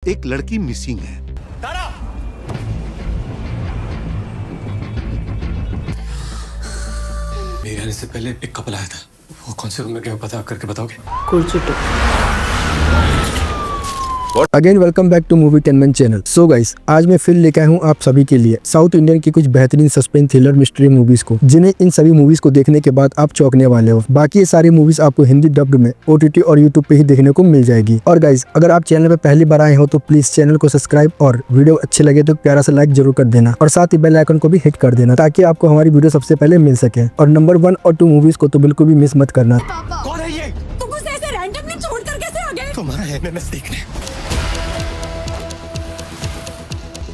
एक लड़की मिसिंग है। तारा! मेरे आने से पहले एक कपल आया था। वो कौन से रूम में गया पता करके बताओगे? Again welcome back to movie 10 मन चैनल। सो गाइस, आज मैं फिर लेकर आया हूँ आप सभी के लिए साउथ इंडियन की कुछ बेहतरीन सस्पेंस थ्रिलर मिस्ट्री मूवीज को, जिन्हें इन सभी मूवीज को देखने के बाद आप चौंकने वाले हो। बाकी ये सारी मूवीज आपको हिंदी डब्ड में OTT और यूट्यूब पे ही देखने को मिल जाएगी। और गाइस, अगर आप चैनल पे पहली बार आए हो तो प्लीज चैनल को सब्सक्राइब और वीडियो अच्छे लगे तो प्यारा सा लाइक जरूर कर देना और साथ ही बेल आइकन को भी हिट कर देना ताकि आपको हमारी वीडियो सबसे पहले मिल सके। और नंबर 1 और 2 मूवीज को तो बिल्कुल भी मिस मत करना। कौन है ये? तुम उसे ऐसे रैंडमली छोड़कर कैसे आ गए? तुम्हारा MMS देखने।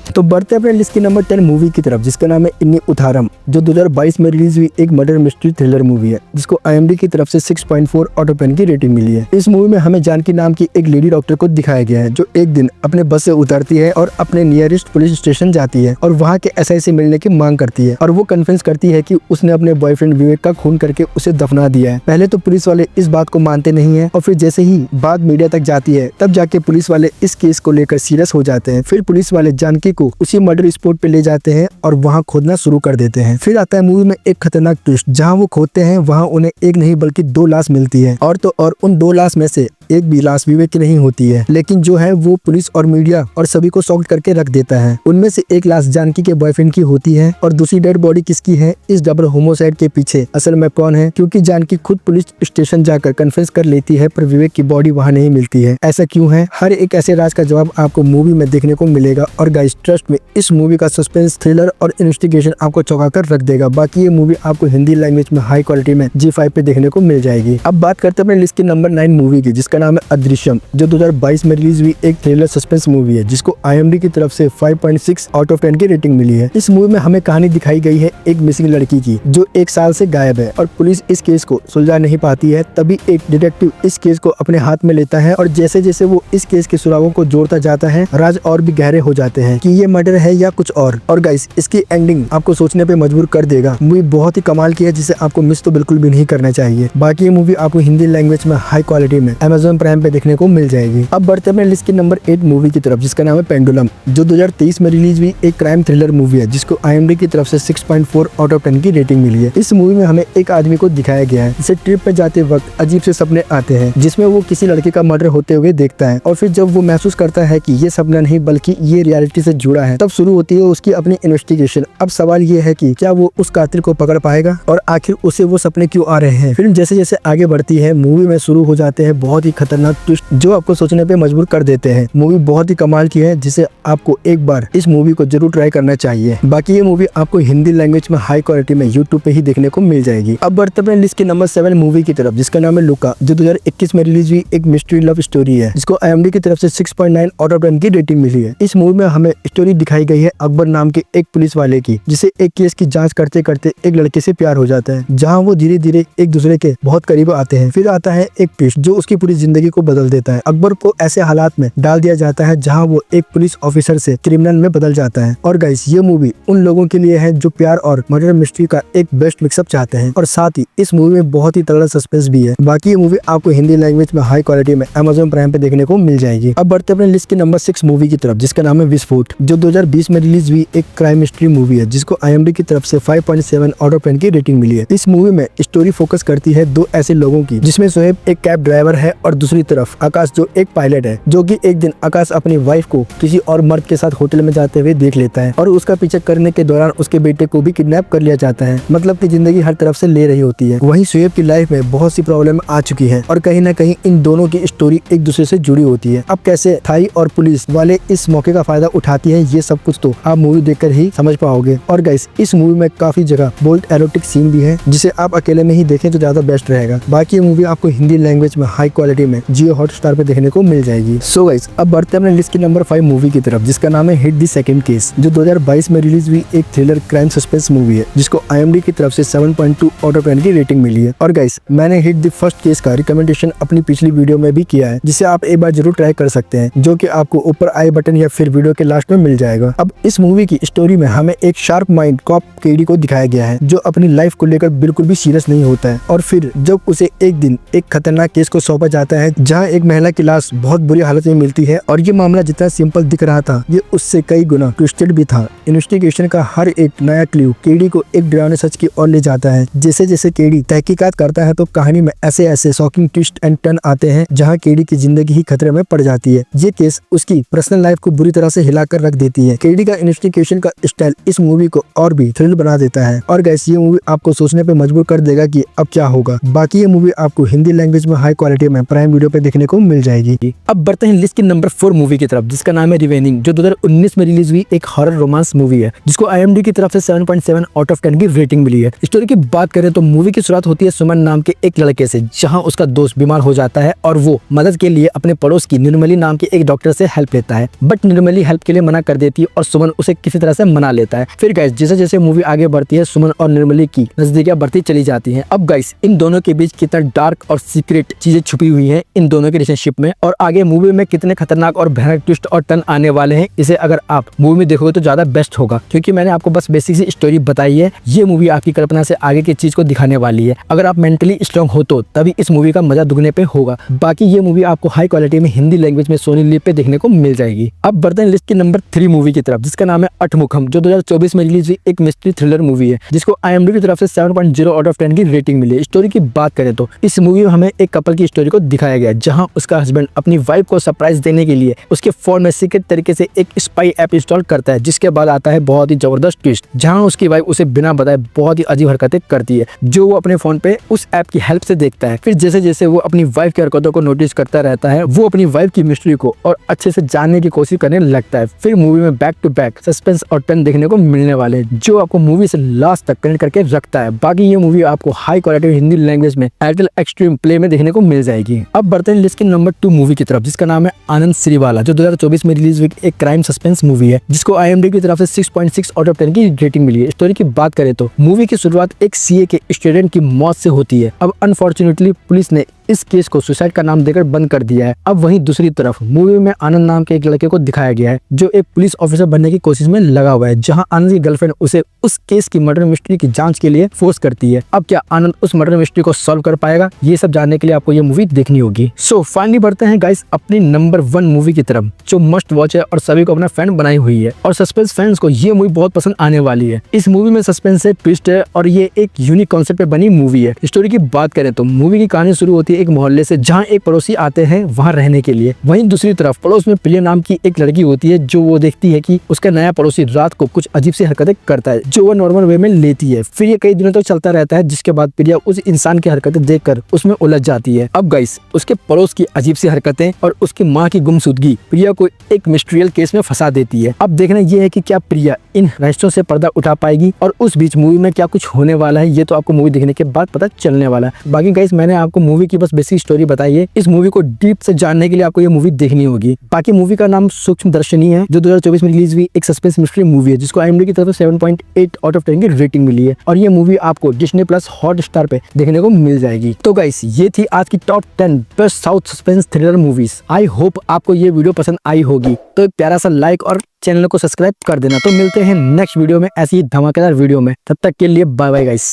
तो बढ़ते अपने लिस्ट की नंबर 10 मूवी की तरफ, जिसका नाम है इन्नी उथारम, जो 2022 में रिलीज हुई एक मर्डर मिस्ट्री थ्रिलर मूवी है, जिसको IMDb की तरफ से 6.4 आउट ऑफ 10 की रेटिंग मिली है। इस मूवी में हमें जानकी नाम की एक लेडी डॉक्टर को दिखाया गया है, जो एक दिन अपने बस से उतरती है और अपने नियरेस्ट पुलिस स्टेशन जाती है और वहाँ के SI से मिलने की मांग करती है। और वो कन्फेस करती है कि उसने अपने बॉयफ्रेंड विवेक का खून करके उसे दफना दिया है। पहले तो पुलिस वाले इस बात को मानते नहीं है और फिर जैसे ही बात मीडिया तक जाती है तब जाके पुलिस वाले इस केस को लेकर सीरियस हो जाते हैं। फिर पुलिस वाले जानकी को उसी मर्डर स्पॉट पे ले जाते हैं और वहाँ खोदना शुरू कर देते हैं। फिर आता है मूवी में एक खतरनाक ट्विस्ट, जहाँ वो खोदते हैं वहाँ उन्हें एक नहीं बल्कि 2 लाश मिलती है और तो और उन 2 लाश में से एक भी लाश विवेक की नहीं होती है, लेकिन जो है वो पुलिस और मीडिया और सभी को शॉक करके रख देता है। उनमें से एक लाश जानकी के बॉयफ्रेंड की होती है और दूसरी डेड बॉडी किसकी है, इस डबल होमोसाइड के पीछे असल में कौन है, क्योंकि जानकी खुद पुलिस स्टेशन जाकर कन्फेस कर लेती है पर विवेक की बॉडी वहाँ नहीं मिलती है। ऐसा क्यों है, हर एक ऐसे राज का जवाब आपको मूवी में देखने को मिलेगा। और गाइस, ट्रस्ट में इस मूवी का सस्पेंस थ्रिलर और इन्वेस्टिगेशन आपको चौंका कर रख देगा। बाकी ये मूवी आपको हिंदी लैंग्वेज में हाई क्वालिटी में G5 पे देखने को मिल जाएगी। अब बात करते हैं अपने लिस्ट की नंबर 9 मूवी की, जिसका नाम है अदृश्यम, जो 2022 में रिलीज हुई एक थ्रिलर सस्पेंस मूवी है, जिसको IMDb की तरफ से 5.6 आउट ऑफ 10 की रेटिंग मिली है। इस मूवी में हमें कहानी दिखाई गई है एक मिसिंग लड़की की, जो 1 साल से गायब है और पुलिस इस केस को सुलझा नहीं पाती है। तभी एक डिटेक्टिव इस केस को अपने हाथ में लेता है और जैसे जैसे वो इस केस के सुरागों को जोड़ता जाता है, राज और भी गहरे हो जाते हैं कि ये मर्डर है या कुछ और गाइस, इसकी एंडिंग आपको सोचने पे मजबूर कर देगा। मूवी बहुत ही कमाल की है, जिसे आपको मिस तो बिल्कुल भी नहीं करना चाहिए। बाकी ये मूवी आपको हिंदी लैंग्वेज में हाई क्वालिटी में Amazon प्राइम पे देखने को मिल जाएगी। अब बढ़ते हैं लिस्ट की नंबर 8 मूवी की तरफ, जिसका नाम है पेंडुलम, जो 2023 में रिलीज हुई एक क्राइम थ्रिलर मूवी है, जिसको IMDb की तरफ से 6.4 आउट ऑफ 10 की रेटिंग मिली है। इस मूवी में हमें एक आदमी को दिखाया गया है, जिसे ट्रिप पे जाते वक्त अजीब से सपने आते हैं, जिसमें वो किसी लड़के का मर्डर होते हुए देखता है और फिर जब वो महसूस करता है कि ये सपना नहीं बल्कि ये रियलिटी से जुड़ा है, तब शुरू होती है उसकी अपनी इन्वेस्टिगेशन। अब सवाल ये है कि क्या वो उस कातिल को पकड़ पाएगा और आखिर उसे वो सपने क्यों आ रहे हैं। फिल्म जैसे जैसे आगे बढ़ती है, मूवी में शुरू हो जाते हैं बहुत ही खतरनाक ट्विस्ट, जो आपको सोचने पे मजबूर कर देते हैं। मूवी बहुत ही कमाल की है, जिसे आपको एक बार इस मूवी को जरूर ट्राई करना चाहिए। बाकी ये मूवी आपको हिंदी लैंग्वेज में हाई क्वालिटी में यूट्यूब पे ही देखने को मिल जाएगी। अब बढ़ते हैं लिस्ट की नंबर 7 मूवी की तरफ, जिसका नाम है लुका, जो 2021 में रिलीज हुई एक मिस्ट्री लव स्टोरी है, जिसको IMDb की तरफ से 6.9 आउट ऑफ 10 की रेटिंग मिली है। इस मूवी में हमें स्टोरी दिखाई गई है अकबर नाम के एक पुलिस वाले की, जिसे एक केस की जांच करते करते एक लड़के से प्यार हो जाता है, जहां वो धीरे धीरे एक दूसरे के बहुत करीब आते हैं। फिर आता है एक ट्विस्ट, जो उसकी पूरी जिंदगी को बदल देता है। अकबर को ऐसे हालात में डाल दिया जाता है जहां वो एक पुलिस ऑफिसर से क्रिमिनल में बदल जाता है। और गाइस, ये मूवी उन लोगों के लिए है जो प्यार और मर्डर मिस्ट्री का एक बेस्ट मिक्सअप चाहते हैं, और साथ ही इस मूवी में बहुत ही तगड़ा सस्पेंस भी है। बाकी ये मूवी आपको हिंदी लैंग्वेज में हाई क्वालिटी में Amazon प्राइम पे देखने को मिल जाएगी। अब बढ़ते अपने लिस्ट की नंबर 6 मूवी की तरफ, जिसका नाम है विस्फोट, जो 2020 में रिलीज हुई एक क्राइम मिस्ट्री मूवी है, जिसको IMDb की तरफ से 5.7 आउट ऑफ 10 की रेटिंग मिली है। इस मूवी में स्टोरी फोकस करती है 2 ऐसे लोगों की, जिसमें शोएब एक कैब ड्राइवर है और दूसरी तरफ आकाश जो एक पायलट है, जो कि एक दिन आकाश अपनी वाइफ को किसी और मर्द के साथ होटल में जाते हुए देख लेता है और उसका पीछा करने के दौरान उसके बेटे को भी किडनैप कर लिया जाता है। मतलब कि जिंदगी हर तरफ से ले रही होती है। वहीं शोएब की लाइफ में बहुत सी प्रॉब्लम आ चुकी है और कहीं ना कहीं इन दोनों की स्टोरी एक दूसरे से जुड़ी होती है। अब कैसे थाई और पुलिस वाले इस मौके का फायदा उठाती है, ये सब कुछ तो आप मूवी देखकर ही समझ पाओगे। और गाइस, इस मूवी में काफी जगह बोल्ड एरोटिक सीन भी है, जिसे आप अकेले में ही देखें तो ज्यादा बेस्ट रहेगा। बाकी ये मूवी आपको हिंदी लैंग्वेज में हाई क्वालिटी में जियो हॉटस्टार पे देखने को मिल जाएगी। सो गाइस, अब बढ़ते हैं अपने लिस्ट की नंबर 5 मूवी की तरफ, जिसका नाम है हिट द सेकंड केस, जो 2022 में रिलीज हुई एक थ्रिलर क्राइम सस्पेंस मूवी है, जिसको IMDb की तरफ से 7.2 आउट ऑफ 10 की रेटिंग मिली है। और गाइस, मैंने हिट द फर्स्ट केस का रिकमेंडेशन अपनी पिछली वीडियो में भी किया है, जिसे आप एक बार जरूर ट्राई कर सकते हैं, जो कि आपको ऊपर आई बटन या फिर वीडियो के लास्ट में मिल जाएगा। अब इस मूवी की स्टोरी में हमें एक शार्प माइंड कॉप केडी को दिखाया गया है, जो अपनी लाइफ को लेकर बिल्कुल भी सीरियस नहीं होता है, और फिर जब उसे एक दिन एक खतरनाक केस को सौंपा जाता होता है जहाँ एक महिला की लाश बहुत बुरी हालत में मिलती है और ये मामला जितना सिंपल दिख रहा था ये उससे कई गुना ट्विस्टेड भी था। इन्वेस्टिगेशन का हर एक नया क्लू केडी को एक डरावने सच की ओर ले जाता है। जैसे जैसे केडी तहकीकात करता है तो कहानी में ऐसे ऐसे शॉकिंग ट्विस्ट एंड टर्न आते हैं जहाँ केडी की जिंदगी ही खतरे में पड़ जाती है। ये केस उसकी पर्सनल लाइफ को बुरी तरह से हिलाकर रख देती है। केडी का इन्वेस्टिगेशन का स्टाइल इस मूवी को और भी थ्रिल बना देता है और गाइस ये मूवी आपको सोचने पे मजबूर कर देगा कि अब क्या होगा। बाकी ये मूवी आपको हिंदी लैंग्वेज में हाई क्वालिटी में प्राइम वीडियो पे देखने को मिल जाएगी। अब बढ़ते हैं लिस्ट की नंबर 4 मूवी की तरफ जिसका नाम है रिवेनिंग, जो 2019 में रिलीज हुई एक हॉरर रोमांस मूवी है जिसको IMDb की तरफ से 7.7 आउट ऑफ 10 की रेटिंग मिली है। स्टोरी की बात करें तो मूवी की शुरुआत होती है सुमन नाम के एक लड़के से, जहां उसका दोस्त बीमार हो जाता है और वो मदद के लिए अपने पड़ोस की निर्मली नाम के एक डॉक्टर से हेल्प लेता है, बट निर्मली हेल्प के लिए मना कर देती है और सुमन उसे किसी तरह से मना लेता है। फिर गाइस जैसे जैसे मूवी आगे बढ़ती है सुमन और निर्मली की नजदीकियां बढ़ती चली जाती हैं। अब गाइस इन दोनों के बीच कितना डार्क और सीक्रेट चीजें छुपी हुई हैं इन दोनों के रिलेशनशिप में, और आगे मूवी में कितने खतरनाक और भयानक ट्विस्ट और टर्न आने वाले हैं, इसे अगर आप मूवी में देखोगे तो ज्यादा बेस्ट होगा, क्योंकि मैंने आपको बस बेसिक सी स्टोरी बताई है। ये मूवी आपकी कल्पना से आगे की चीज को दिखाने वाली है। अगर आप मेंटली स्ट्रांग हो तो तभी इस मूवी का मजा दुगने पे होगा। बाकी ये मूवी आपको हाई क्वालिटी में हिंदी लैंग्वेज में सोनी लिव पे देखने को मिल जाएगी। अब बढ़ते हैं लिस्ट की नंबर 3 मूवी की तरफ जिसका नाम है अठमुखम, जो 2024 में रिलीज हुई एक मिस्ट्री थ्रिलर मूवी है जिसको IMDb की तरफ से 7.0 आउट ऑफ 10 की रेटिंग मिली है। स्टोरी की बात करें तो इस मूवी में हमें एक कपल की स्टोरी को दिखाया गया है जहां उसका हस्बैंड अपनी वाइफ को सरप्राइज देने के लिए उसके फोन में सीक्रेट तरीके से एक स्पाई ऐप इंस्टॉल करता है, जिसके बाद आता है बहुत ही जबरदस्त ट्विस्ट जहां उसकी वाइफ उसे बिना बताए बहुत ही अजीब हरकतें करती है जो वो अपने फोन पे उस ऐप की हेल्प से देखता है। फिर जैसे जैसे वो अपनी वाइफ की हरकतों को नोटिस करता रहता है वो अपनी वाइफ की मिस्ट्री को और अच्छे से जानने की कोशिश करने लगता है। फिर मूवी में बैक टू बैक सस्पेंस और टर्न देखने को मिलने वाले हैं जो आपको मूवी से लास्ट तक कनेक्ट करके रखता है। बाकी ये मूवी आपको हाई क्वालिटी हिंदी लैंग्वेज में एयरटेल एक्सट्रीम प्ले में देखने को मिल जाएगी। अब बढ़ते हैं लिस्ट के नंबर 2 मूवी की तरफ जिसका नाम है आनंद श्रीवाला, जो 2024 में रिलीज हुई एक क्राइम सस्पेंस मूवी है जिसको IMDb की तरफ से 6.6 आउट ऑफ 10 की रेटिंग मिली है। स्टोरी की बात करें तो मूवी की शुरुआत एक CA के स्टूडेंट की मौत से होती है। अब अनफॉर्चुनेटली पुलिस ने इस केस को सुसाइड का नाम देकर बंद कर दिया है। अब वहीं दूसरी तरफ मूवी में आनंद नाम के एक लड़के को दिखाया गया है जो एक पुलिस ऑफिसर बनने की कोशिश में लगा हुआ है, जहां आनंद की गर्लफ्रेंड उसे उस केस की मर्डर मिस्ट्री की जांच के लिए फोर्स करती है। अब क्या आनंद उस मर्डर मिस्ट्री को सॉल्व कर पाएगा, ये सब जानने के लिए आपको ये मूवी देखनी होगी। सो फाइनली बढ़ते हैं गाइस अपनी नंबर 1 मूवी की तरफ जो मस्ट वॉच है और सभी को अपना फैन बनाई हुई है और सस्पेंस फैंस को ये मूवी बहुत पसंद आने वाली है। इस मूवी में सस्पेंस है, ट्विस्ट है और ये एक यूनिक कॉन्सेप्ट पे बनी मूवी है। स्टोरी की बात करें तो मूवी की कहानी शुरू होती है एक मोहल्ले से जहाँ एक पड़ोसी आते हैं वहाँ रहने के लिए। वहीं दूसरी तरफ पड़ोस में प्रिया नाम की एक लड़की होती है जो वो देखती है कि उसका नया पड़ोसी रात को कुछ अजीब सी हरकतें करता है जो वो नॉर्मल वे में लेती है। फिर ये कई दिनों तक चलता रहता है जिसके बाद प्रिया उस इंसान की हरकतें देखकर उसमें उलझ जाती है। अब गाइस उसके पड़ोस की अजीब सी हरकतें और उसकी माँ की गुमशुदगी प्रिया को एक मिस्टीरियल केस में फंसा देती है। अब देखना ये है कि क्या प्रिया इन रहस्यों से पर्दा उठा पाएगी और उस बीच मूवी में क्या कुछ होने वाला है ये तो आपको मूवी देखने के बाद पता चलने वाला है। बाकी गाइस मैंने आपको मूवी की बस बेसिक स्टोरी बताई है। इस मूवी को डीप से जानने के लिए आपको ये मूवी देखनी होगी। बाकी मूवी का नाम सूक्ष्मदर्शिनी है जो 2024 में रिलीज हुई एक सस्पेंस मिस्ट्री मूवी है जिसको IMDb की तरफ से 7.8 आउट ऑफ 10 की रेटिंग मिली है और ये मूवी आपको Disney+ हॉटस्टार पे देखने को मिल जाएगी। तो गाइस ये थी आज की top 10 best south suspense thriller movies. I hope आपको ये वीडियो पसंद आई होगी, तो एक प्यारा सा लाइक और चैनल को सब्सक्राइब कर देना। तो मिलते हैं नेक्स्ट वीडियो में ऐसी ही धमाकेदार वीडियो में, तब तक के लिए बाय बाय गाइस।